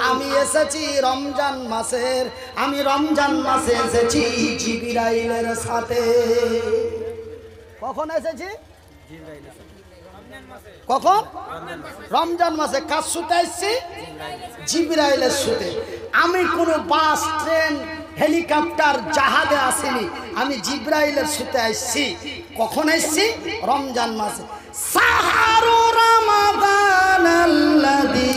আমি এসেছি রমজান মাসের, আমি রমজান মাসে এসেছি জিবরাইলের সাথে। কখন এসেছি? কখন? রমজান মাসে। কার সুতে এসেছি? জিবরাইলের সুতে। আমি কোনো বাস, ট্রেন, হেলিকপ্টার, জাহাজে আসিনি, আমি জিবরাইলের সুতে এসেছি। কখন এসেছি? রমজান মাসে। শাহরু রমাদান আল্লাযী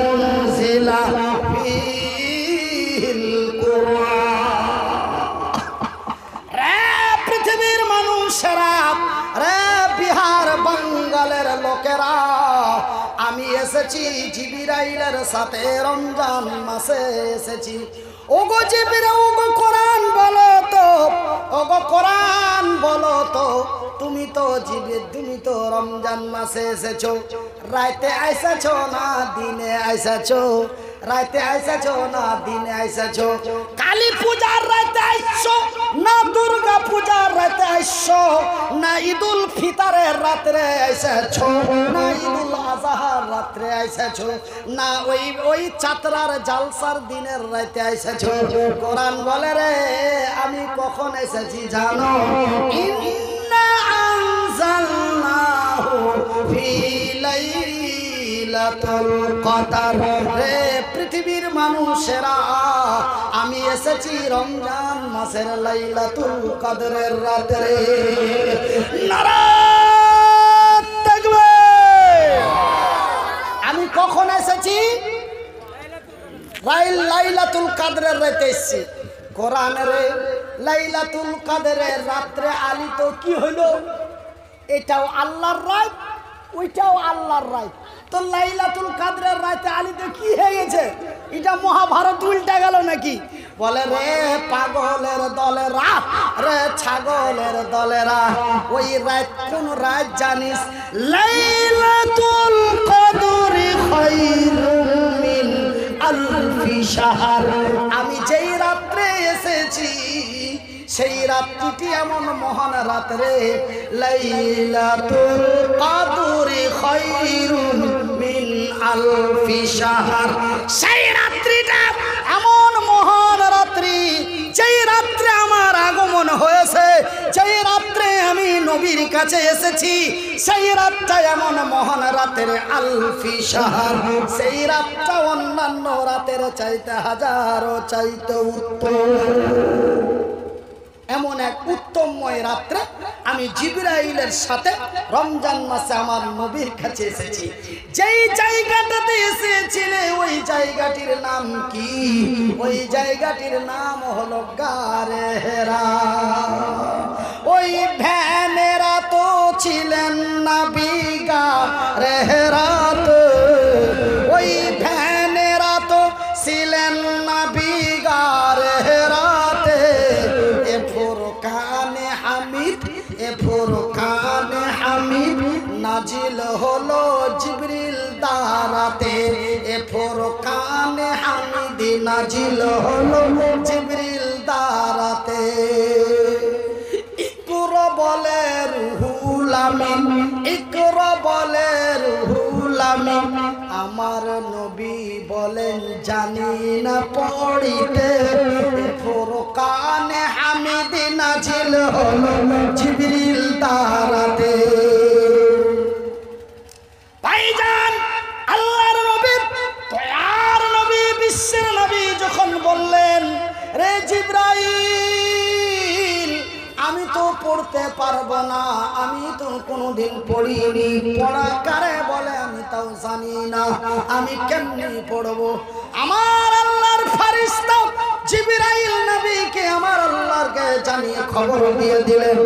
উনজিলা ফীহিল কুরআন। রে পৃথিবীর মানুষেরা, রে বিহার বাঙ্গালের লোকেরা, আমি এসেছি জিবরাইলের সাথে, রমজান মাসে এসেছি। ওগো জিবরাইল, ওগো কোরআন বলো তো, ওগো কোরআন বলো তো, তুমি তো রমজান মাসে এসেছো। রাতে আইসাছো না দিনে আইসাছো? রাতে আইসাছো না দিনে আইসাছো? কালী পূজার রাতে আইসো না দুর্গা পূজার রাতে আইসো? না ঈদুল ফিতরের রাত্রে আইসাছো? না ঈদুল আজহার রাত্রে আইসাছো? না ওই চাতরার জালসার দিনের রাতে আইসাছো? কোরআন বলে রে আমি কখন এসেছি জানো? ইন্না আনজালনাহু ফি লাইলাতুল কদর। রে পৃথিবীর মানুষেরা, আমি এসেছি রমজান মাসের লাইলাতুল কদরের রাতে। নারায়ে তাকবীর। আমি কখন এসেছি? লাইলাতুল কদরের রাতে এসেছি। কোরআনের লাইলাতুল কদরের রাত্রে আলী তো কি হইলো? এটাও আল্লাহর রাত, ওইটাও আল্লাহর রাত। তো লাইলাতুল কদরের রাতে আলীতে কি হয়ে গেছে? এটা মহাভারত উল্টা গেল নাকি? বলে রে পাগলের দলেরা, রে ছাগলের দলেরা, ওই রাত কোন রাত জানিস? লাইলাতুল কদরি খায়রুম মিন আলফি শাহর। আমি যেই রাত্রে এসেছি সেই রাত্রিটি এমন মহান রাত রে, লাইলাতুল কদরি খায়রুম মিন আলফি শাহর। সেই রাত্রিটা এমন মহান রাত্রি, যেই রাত্রে আমার আগমন হয়েছে, যেই রাত্রে আমি নবীর কাছে এসেছি, সেই রাতটা এমন মহান রাতের আলফি শাহর। সেই রাতটা অন্যান্য রাতের চাইতে হাজারো চাইতে উত্তম। এমন এক উত্তমময় রাত্রে আমি জিবরাইলের সাথে রমজান মাসে আমার নবীর কাছে এসেছি। যেই জায়গাটাতে এসেছিলে ওই জায়গাটির নাম কি? ওই জায়গাটির নাম হলো গারে হেরা। ওই ভ্যানেরা তো ছিলেন নবী গারে হেরাতে, ওই ভ্যানেরা তো ছিলেন নবী গারে হেরাতে। এ ফুরকানে হামিদ, এ ফুরকানে হামিদ নাজিল হলো জিবরিল দারাতে। এ ফুরকানে হামিদ নাজিল হলো জিবরিল দারাতে। ইকরা বলে রুহুল আমিন, ইকরা বলে রুহুল আমিন। আমার নবী বলেন জানি না পড়িতে। ফুরকানে হামিদ নাজিল হলো জিবরিল দারাতে। ভাইজান, আল্লাহর নবী, দয়ার নবী, বিশ্বের নবী যখন বললেন রে জিবরাইল আমি তো পড়তে পারবো না, আমি তো কোনোদিন পড়িনি, পড়া কারে বলে আমি তাও জানি না, আমি কেমনি পড়বো? আমার আল্লাহর ফেরেশতা জিবরাইল নবীকে আমার আল্লাহকে জানিয়ে খবর দিয়ে দিলেন।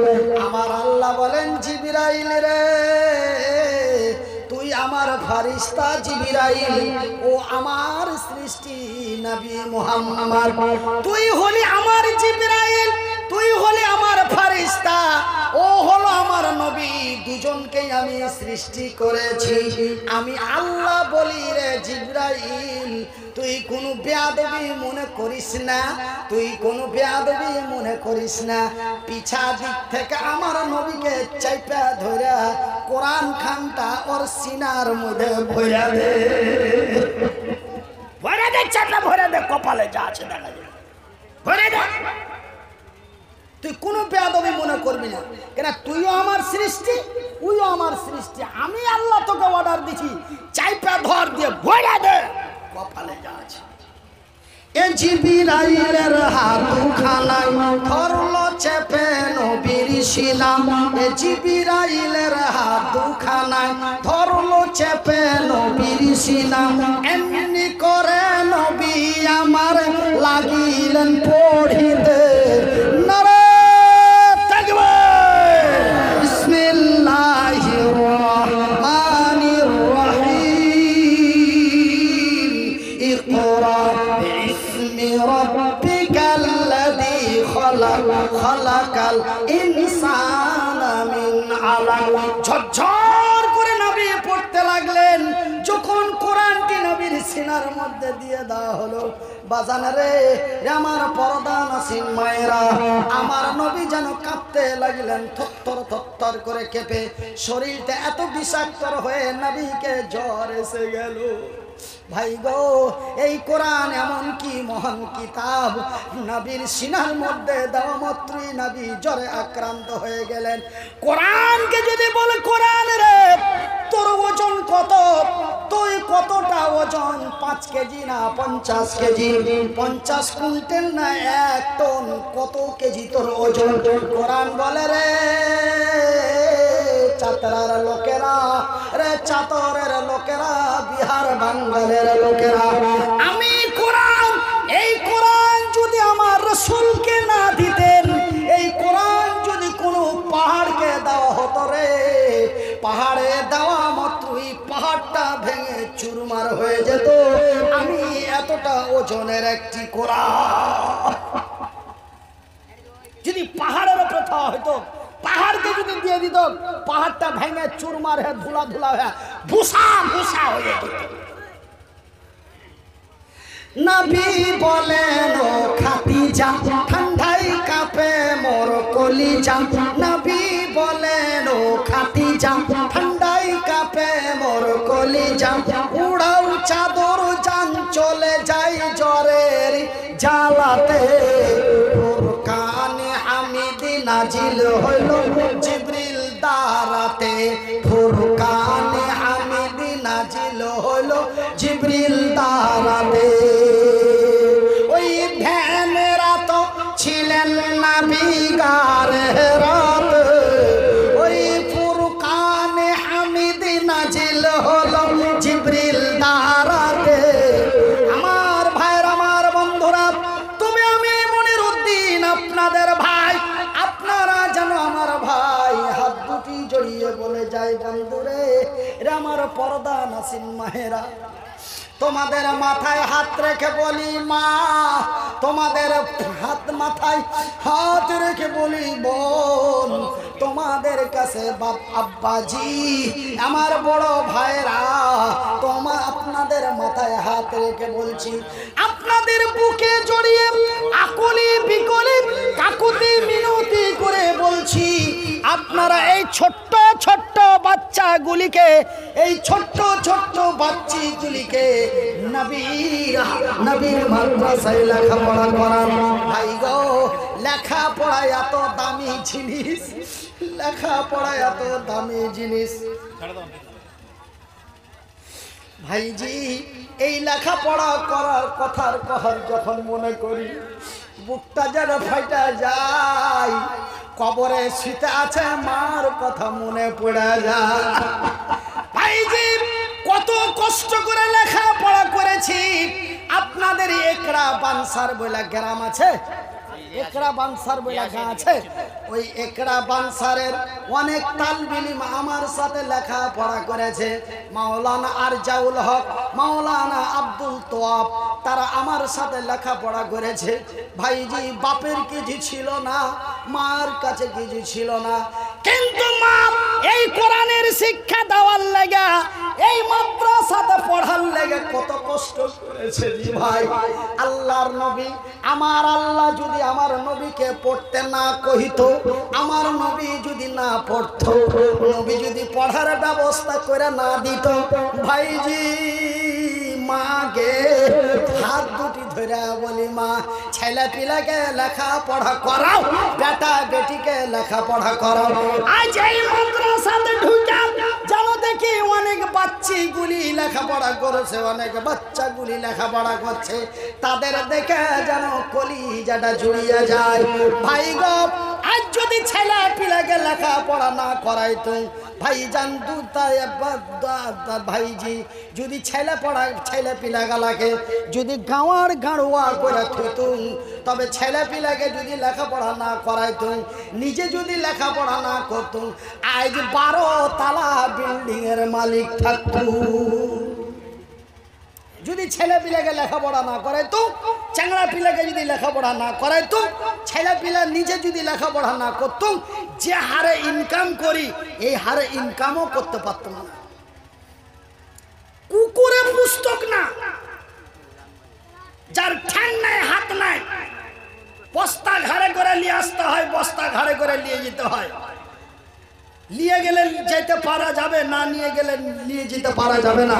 আমার আল্লাহ বলেন জিবরাইল রে, তুই আমার ফেরেশতা জিবরাইল, ও আমার সৃষ্টি নবী মুহাম্মদ, তুই হলি আমার জিবরাইল, তুই হলি আমার ফেরেশতা, ও হলো আমার নবী। দুজনকেই আমি সৃষ্টি করেছি। আমি আল্লাহ বলি রে জিবরাইল, তুই কোনো বেয়াদবি মনে করিস না, তুই কোনো বেয়াদবি মনে করিস না। পিছা দিক থেকে আমার নবীকে চাইপা ধরে কোরআন খানটা ওর সিনার মধ্যে ভরা দে। ভরা দে কপালে যা আছে দেখা যাবে। ভরে দে। তুই কোনো বেয়াদবি মনে করবি না, কেন তুইও আমার সৃষ্টি, ওইও আমার সৃষ্টি। আমি আল্লাহ তোকে অর্ডার দিছি, চাইপা ধর দিয়ে ভরে দে কপালে যা আছে। এ জিবরাইলের হাত খানায় ধরলো চেপে নবীর শিলা। এ জিবরাইলের হাত খানায় ধরলো চেপে নবীর শিলা। এমনি করে নবী আমার লাগিলেন পড়িতে নারে তাকবীর। বিসমিল্লাহির রহমানির রহিম। ইকরা রব্বিকাল্লাযী খলাক খলাকাল ইনসানা মিন আলাক। ঝরঝর করে নবী পড়তে লাগলেন। যখন কোরআনটি নবীর সিনার মধ্যে দিয়ে দেওয়া হলো, বাজান রে আমার পর্দা নাসিন মায়েরা, আমার নবী যেন কাঁপতে লাগলেন, থরথর থরথর করে কেঁপে শরীরটা এত বিষাক্ত হয়ে নবীকে জ্বর এসে গেল। ভাই গো, এই কোরআন এমন কি মহান কিতাব, নবীর সিনার মধ্যে দেওয়া মাত্রই নবী জ্বরে আক্রান্ত হয়ে গেলেন। কোরআনকে যদি বলে কোরআন রে তোর ওজন কত, তুই কতটা ওজন, 5 কেজি না 50 কেজি, 50 কুইন্টাল না 1 টন, কত কেজি তোর ওজন? কোরআন বলে রে চাতরার লোকেরা, রে চাতরের লোকেরা, বিহার বাঙ্গালের লোকেরা, আমি কোরআন, এই কোরআন যদি আমার রাসূলকে না দিতেন, এই কোরআন যদি কোনো পাহাড়কে দেওয়া হতো রে, পাহাড়ে দেওয়া মাত্রই পাহাড়টা ভেঙে চুরমার হয়ে যেত। আমি এতটা ওজনের একটি কোরআন যদি পাহাড়ের উপরে দেওয়া হতো, পাহাড়কে যদি দিয়ে দিত, পাহাড়টা ভেঙে চুরমার হয়ে ধুলা ধুলা হয়ে ভুসা ভুসা হয়ে যেত। নবী বলেন ও খাদিজা, ঠান্ডাই কাঁপে মোর কলিজা। নবী বলেন ও খাদিজা, ঠান্ডাই কাঁপে মোর কলিজা। উড়াও চাদর জান চলে যাই জ্বরের জ্বালাতে। ফুরকানে হামিদি নাজিল হইল জিবরিল দারাতে। ফুরকানে হামিদি নাজিল হইল জিবরিল দারাতে। ওই ধ্যানেরা তো ছিলেন নাবিগার রাত। ওই ফুরকানে হামিদি নাজিল হলো জিবরিল দারাতে। আমার ভাইর, আমার বন্ধুরা, তুমি আমি মনির উদ্দিন আপনাদের ভাই, আপনারা যেন আমার ভাই, হাত দুটি জড়িয়ে বলে যাই বন্ধুরে, এরা আমার পর্দা নাসিন মায়েরা, তোমাদের মাথায় হাত রেখে বলি মা, তোমাদের হাত মাথায় হাত রেখে বলি বোন, তোমাদের কাছে বাপ আব্বাজি, আমার বড় ভাইরা, আপনাদের মাথায় হাত রেখে বলছি, আপনাদের বুকে জড়িয়ে আকুলি বিকলি কাকুতি মিনতি করে বলছি, আপনারা এই ছোট্ট ছোট্ট বাচ্চাগুলিকে, এই ছোট্ট ছোট্ট বাচ্চাগুলিকে নবীর মাদ্রাসায় লেখাপড়া করান। ভাই গো, লেখাপড়া এত দামি জিনিস, লেখাপড়া এত দামি জিনিস ভাইজি। এই লেখাপড়া করার কথার कहर যখন মনে করি, বুকটা যেন ফাইটা যায়। কবরে শীতে আছে মার কথা মনে পড়ে যায়। ভাইজি, কত কষ্ট করে লেখাপড়া করেছি। আপনাদের একড়া বানসার বলে গ্রাম আছে, একড়া বানসার বলে গাঁ আছে, ওই একড়া বানসারের অনেক তালবে ইলম আমার সাথে লেখাপড়া করেছে। মাওলানা আরজাউল হক, মাওলানা আব্দুল তোয়াব, তারা আমার সাথে লেখাপড়া করেছে। ভাইজি, বাপের কিছু ছিল না, মার কাছে কিছু ছিল না, কিন্তু মা এই কোরআনের শিক্ষা দেওয়ার লাগা, এই মাদ্রাসাতে পড়ার লাগা কত কষ্ট করেছে জি ভাই। আল্লাহর নবী, আমার আল্লাহ যদি আমার নবীকে পড়তে না কহিতো, আমার নবী যদি না পড়তো, নবী যদি পড়ার ব্যবস্থা করে না দিত, ভাইজি মাকে হাত দুটি ধরে বলি মা ছেলে পিলাকে লেখাপড়া করাও, বেটা বেটিকে লেখাপড়া করাও। আজ এই মাদ্রাসাতে ঢুকে জানো দেখি অনেক বাচ্চাগুলি লেখাপড়া করেছে, অনেক বাচ্চাগুলি লেখাপড়া করছে, তাদের দেখে যেন কলিজাটা জুড়িয়ে যায়। ভাই গো আজ যদি ছেলে পিলাকে লেখাপড়া না করাইতো ভাইজান ভাইজি, যদি ছেলে পিলাগালাকে যদি গাঁওয়ার গাঁড়ুয়া করে থুতুম, তবে ছেলে পিলাকে যদি লেখাপড়া না করাইতুম, নিজে যদি লেখাপড়া না করতুম, আজ 12 তলা বিল্ডিং এর মালিক থাকতো। যদি ছেলে পিলাকে লেখাপড়া না করাইতো, চ্যাংড়া পিলাকে যদি লেখাপড়া না করাইতো, ছেলে পিলা নিজে যদি লেখাপড়া না করতুম, যে হারে ইনকাম করি এই হারে ইনকামও করতে পারতাম না। কুকুরে পুস্তক না, যার ঠ্যাং নাই হাত নাই, বস্তা ঘাড়ে করে নিয়ে আসতে হয়, বস্তা ঘাড়ে করে নিয়ে যেতে হয়। নিয়ে গেলে যেতে পারা যাবে, না নিয়ে গেলে নিয়ে যেতে পারা যাবে না।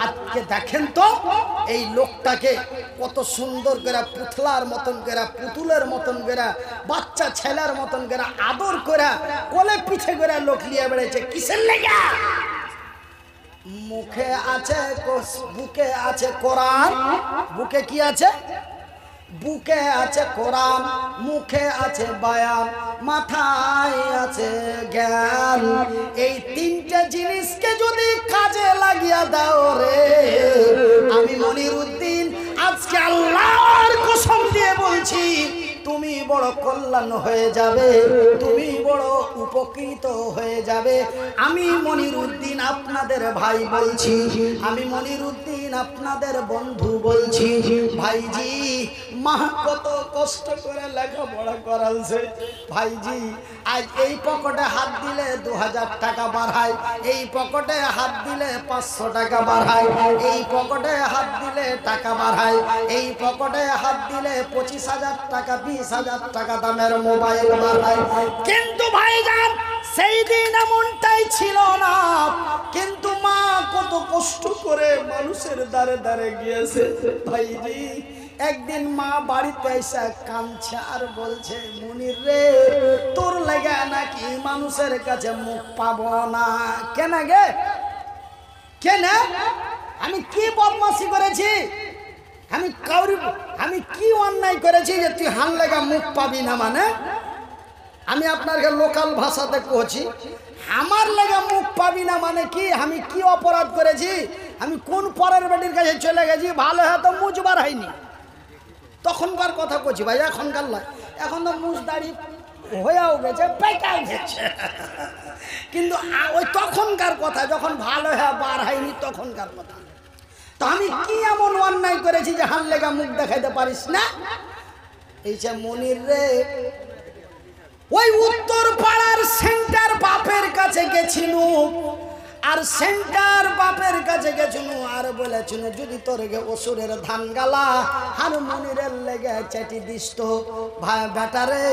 আজকে দেখেন তো এই লোকটাকে কত সুন্দর করে পুতলার মতন করে, পুতুলের মতন করে, বাচ্চা ছেলের মতন করে আদর করে কোলে পিঠে করে লোক নিয়ে বেড়েছে কিসের লেগে? মুখে আছে, বুকে আছে কোরআন। বুকে কি আছে? বুকে আছে কোরআন, মুখে আছে বয়ান, মাথায় আছে জ্ঞান। এই তিনটে জিনিসকে যদি কাজে লাগিয়ে দাও রে, আমি মনিরউদ্দিন আজকে আল্লাহর কসম দিয়ে বলছি তুমি বড় কল্যাণ হয়ে যাবে, তুমি বড় উপকৃত হয়ে যাবে। আমি মনিরউদ্দিন আপনাদের ভাই বলছি, আমি মনিরউদ্দিন আপনাদের বন্ধু বলছি। ভাইজি মা কত কষ্ট করে লেখাপড়া করালছে ভাইজি, আজ এই পকেটে হাত দিলে 2000 টাকা বাড়ায়, এই পকেটে হাত দিলে 500 টাকা বাড়ায়, এই পকেটে হাত দিলে টাকা বাড়ায়, এই পকেটে হাত দিলে 25,000 টাকা 20,000 টাকা দামের মোবাইল বাড়ায়। কিন্তু ভাইজান সেই দিন এমনটাই ছিল না, কিন্তু মা কত কষ্ট করে মানুষের দ্বারে দ্বারে গিয়েছে ভাইজি। একদিন মা বাড়িতে এসে কাঁদছে আর বলছে মুনির রে তোর লাগা নাকি মানুষের কাছে মুখ পাবো না। কেন গে? কেন? আমি কি বদমাশি করেছি? আমি কি অন্যায় করেছি যে তুই হান লাগা মুখ পাবি না? মানে আমি আপনাকে লোকাল ভাষাতে কইছি, আমার লাগা মুখ পাবি না মানে কি? আমি কি অপরাধ করেছি? আমি কোন পরের বেটির কাছে চলে গেছি? ভালো হয়তো মুজবার হয়নি, তখনকার কথা কইছি ভাই, এখনকার নয়। এখন তো মুজ দাড়ি হয়েও গেছে, পেটাও গেছে, কিন্তু ওই তখনকার কথা, যখন ভালো হ্যাঁ বার হয়নি তখনকার কথা। তো আমি কি এমন অন্যায় করেছি যে হান লেগা মুখ দেখাইতে পারিস না? এই যে মনির রে, ওই উত্তর পাড়ার সেন্টার বাপের কাছে গেছিল, আর সেন্টার বাপের কাছে গেছিল আর বলেছিল যদি তোর গে অসুরের ধান গালা আর মনিরের লেগে চেটি দিস তো। ভাই বেটারে,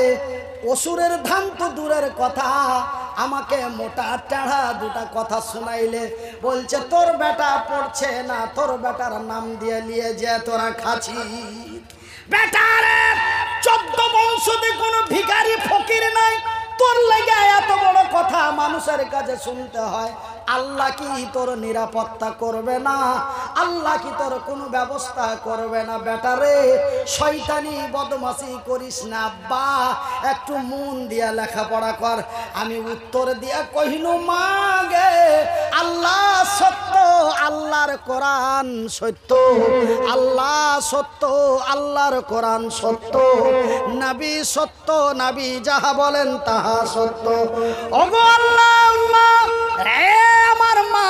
অসুরের ধান তো দূরের কথা, আমাকে মোটা টেढ़া দুটা কথা শোনাইলে বলছে তোর বেটা পড়ছে না, তোর বেটার নাম দিয়ে নিয়ে যে তোরা খাচ্ছি। বেটারে 14 বংশতে কোনো ভিখারি ফকির নাই, তোর লেগে এত বড় কথা মানুষের কাছে শুনতে হয়। আল্লাহ কি তোর নিরাপত্তা করবে না? আল্লাহ কি তোর কোনো ব্যবস্থা করবে না? বেটারে শয়তানি বদমাশি করিস না আব্বা, একটু মন দিয়া লেখাপড়া কর। আমি উত্তর দিয়া কহিল মা গে, আল্লাহ সত্য, আল্লাহর কোরআন সত্য, আল্লাহ সত্য, আল্লাহর কোরআন সত্য, নবী সত্য, নবী যাহা বলেন তাহা সত্য। ওগো আল্লাহ, আমার মা